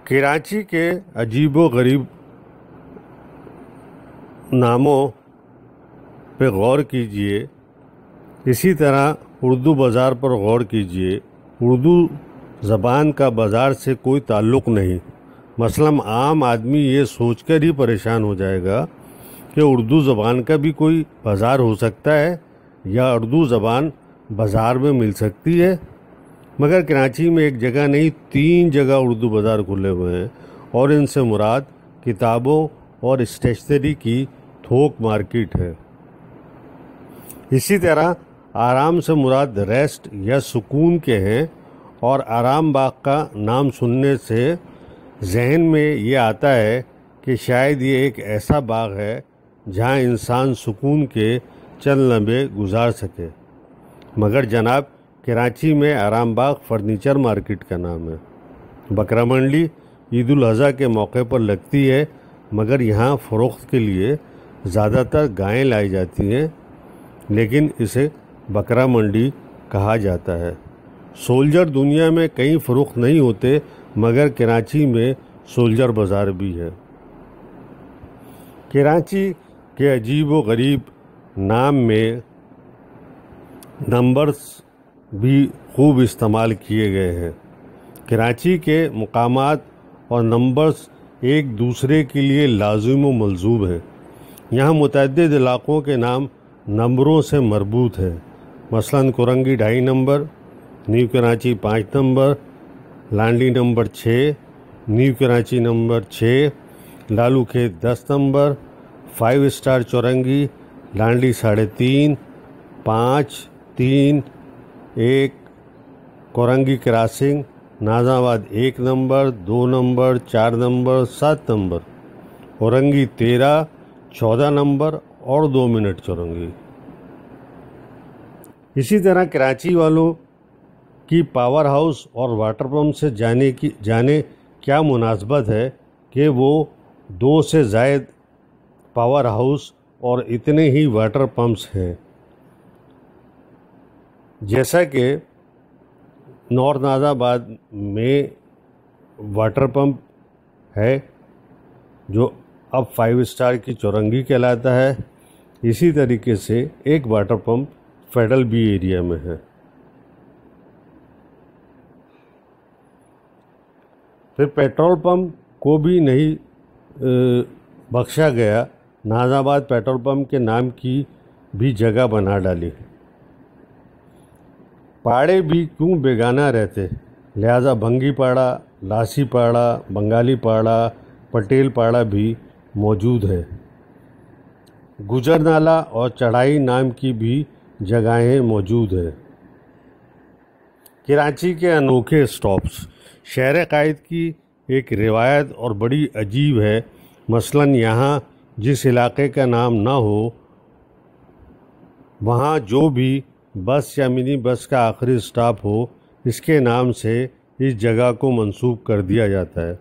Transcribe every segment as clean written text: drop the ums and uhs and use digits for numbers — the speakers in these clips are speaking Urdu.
کراچی کے عجیب و غریب ناموں پہ غور کیجیے، اسی طرح اردو بازار پر غور کیجیے۔ اردو زبان کا بازار سے کوئی تعلق نہیں۔ مثلاً عام آدمی یہ سوچ کر ہی پریشان ہو جائے گا کہ اردو زبان کا بھی کوئی بازار ہو سکتا ہے یا اردو زبان بازار میں مل سکتی ہے، مگر کراچی میں ایک جگہ نہیں 3 جگہ اردو بازار کھلے ہوئے ہیں، اور ان سے مراد کتابوں اور اسٹیشنری کی تھوک مارکیٹ ہے۔ اسی طرح آرام سے مراد ریسٹ یا سکون کے ہیں، اور آرام باغ کا نام سننے سے ذہن میں یہ آتا ہے کہ شاید یہ ایک ایسا باغ ہے جہاں انسان سکون کے چند لمحے گزار سکے، مگر جناب کراچی میں آرام باغ فرنیچر مارکیٹ کا نام ہے۔ بکرا منڈی عید الاضحیٰ کے موقع پر لگتی ہے، مگر یہاں فروخت کے لیے زیادہ تر گائیں لائی جاتی ہیں، لیکن اسے بکرا منڈی کہا جاتا ہے۔ سولجر دنیا میں کہیں فروخت نہیں ہوتے، مگر کراچی میں سولجر بازار بھی ہے۔ کراچی کے عجیب و غریب نام میں نمبرز بھی خوب استعمال کیے گئے ہیں۔ کراچی کے مقامات اور نمبرز ایک دوسرے کے لیے لازم و ملزوم ہیں۔ یہاں متعدد علاقوں کے نام نمبروں سے مربوط ہیں، مثلاً Korangi 2.5 number, new Karachi 5 number, Landhi number 6، new Karachi number 6، Lalu کھیت 10 number, 5 star چورنگی، Landhi 3.5، 5، 3، 1، Korangi crossing, norms آباد 1 number, 2 number, 4 number, 7 number, Orangi 13، 14 number اور 2 منٹ چورنگی۔ اسی طرح کراچی والوں کی پاور ہاؤس اور واٹر پمپ سے جانے کیا مناسبت ہے کہ وہ 2 سے زائد پاور ہاؤس اور اتنے ہی واٹر پمپس ہیں، جیسا کہ نارتھ نازم آباد میں واٹر پمپ ہے جو اب 5 اسٹار کی چورنگی کہلاتا ہے، اسی طریقے سے ایک water pump federal be area میں ہے۔ پھر پیٹرول پمپ کو بھی نہیں بخشا گیا، نازم آباد پیٹرول پمپ کے نام کی بھی جگہ بنا ڈالی۔ پاڑے بھی کیوں بیگانہ رہتے، لہذا بھنگی پاڑا، لاسی پاڑا، بنگالی پاڑا، پٹیل پاڑا بھی موجود ہے۔ گجر نالہ اور چڑھائی نام کی بھی جگہیں موجود ہیں۔ کراچی کے انوکھے اسٹاپس، شہر قائد کی ایک روایت اور بڑی عجیب ہے، مثلاً یہاں جس علاقے کا نام نہ ہو، وہاں جو بھی بس یا منی بس کا آخری اسٹاپ ہو، اس کے نام سے اس جگہ کو منسوب کر دیا جاتا ہے۔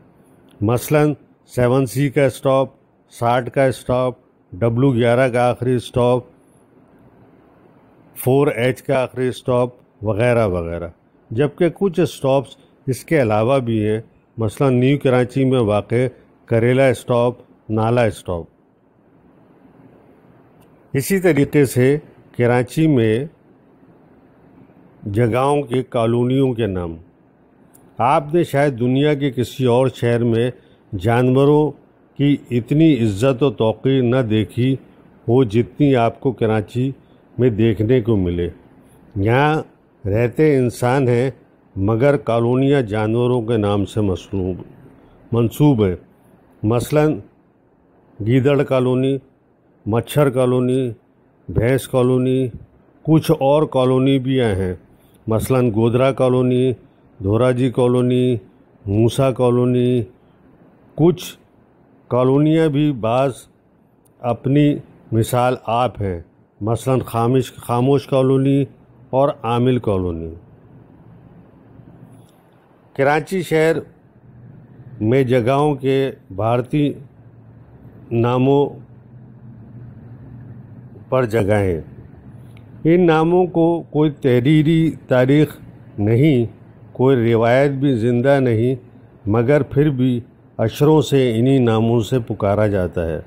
مثلاً 7C کا اسٹاپ، 60 کا اسٹاپ، W11 کا آخری اسٹاپ، 4H کا آخری اسٹاپ وغیرہ وغیرہ، جبکہ کچھ اسٹاپس اس کے علاوہ بھی ہیں، مثلاً نیو کراچی میں واقع کریلا اسٹاپ، نالا اسٹاپ۔ اسی طریقے سے کراچی میں جگہوں کے کالونیوں کے نام، آپ نے شاید دنیا کے کسی اور شہر میں جانوروں کی اتنی عزت و توقیر نہ دیکھی ہو جتنی آپ کو کراچی میں دیکھنے کو ملے۔ یہاں رہتے انسان ہیں، مگر کالونیاں جانوروں کے نام سے منسوب ہیں، مثلاً گیدڑ کالونی، مچھر کالونی، بھینس کالونی، کچھ اور کالونی بھی ہیں، مثلاً گودرا کالونی، دھوراجی کالونی، موسیٰ کالونی۔ کچھ کالونیاں بھی بعض اپنی مثال آپ ہیں، مثلاً خاموش کالونی اور عامل کالونی۔ کراچی شہر میں جگہوں کے بھارتی ناموں پر جگہیں، ان ناموں کو کوئی تحریری تاریخ نہیں، کوئی روایت بھی زندہ نہیں، مگر پھر بھی اشروں سے انہی ناموں سے پکارا جاتا ہے۔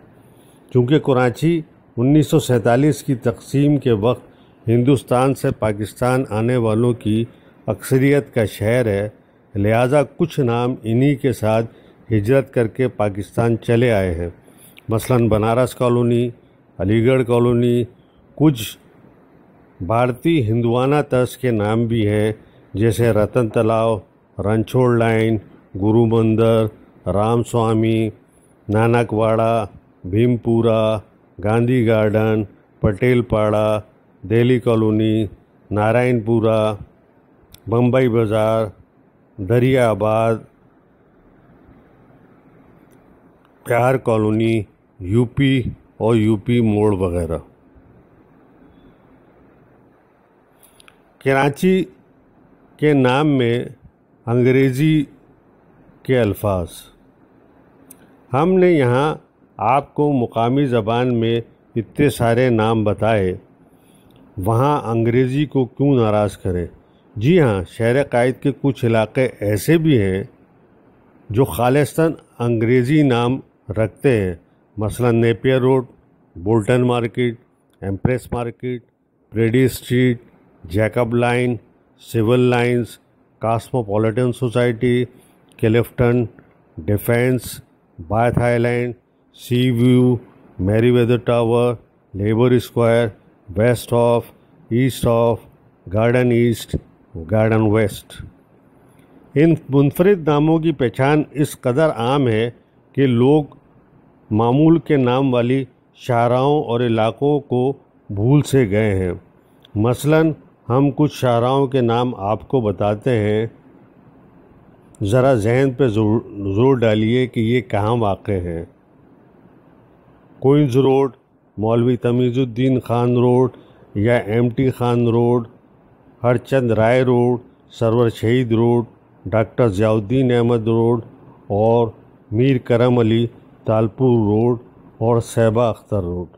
چونکہ کراچی 1947 کی تقسیم کے وقت ہندوستان سے پاکستان آنے والوں کی اکثریت کا شہر ہے، لہٰذا کچھ نام انہی کے ساتھ ہجرت کر کے پاکستان چلے آئے ہیں، مثلاً بنارس کالونی، علی گڑھ کالونی۔ کچھ بھارتی ہندوانہ طرز کے نام بھی ہیں، جیسے رتن تلاؤ، رنچھوڑ لائن، گرو مندر، رام سوامی، نانک واڑہ، بھیم پورہ، گاندھی گارڈن، پٹیل پاڑہ، دہلی کالونی، نارائن پورہ، بمبئی بازار، دریا آباد، پیار کالونی، یو پی اور یو پی موڑ وغیرہ۔ کراچی کے نام میں انگریزی کے الفاظ، ہم نے یہاں آپ کو مقامی زبان میں اتنے سارے نام بتائے، وہاں انگریزی کو کیوں ناراض کریں؟ جی ہاں، شہر قائد کے کچھ علاقے ایسے بھی ہیں جو خالصتاً انگریزی نام رکھتے ہیں، مثلا Napier Road, Bolton Market, Empress Market, Preedy Street, Jacob Line, Civil Lines, Cosmopolitan Society, Clifton, Defence, Bath Island, Sea View, Merewether Tower, Labour Square, West Wharf, East Wharf, Garden East, Garden West. ان منفرد ناموں کی پہچان اس قدر عام ہے کہ لوگ معمول کے نام والی شاہراہوں اور علاقوں کو بھول سے گئے ہیں۔ مثلاً ہم کچھ شاہراہوں کے نام آپ کو بتاتے ہیں، ذرا ذہن پہ زور ڈالیے کہ یہ کہاں واقع ہیں۔ کوئنز روڈ، مولوی تمیز الدین خان روڈ یا ایم ٹی خان روڈ، ہرچند رائے روڈ، سرور شہید روڈ، ڈاکٹر ضیاء الدین احمد روڈ اور میر کرم علی تالپور روڈ اور صیبہ اختر روڈ۔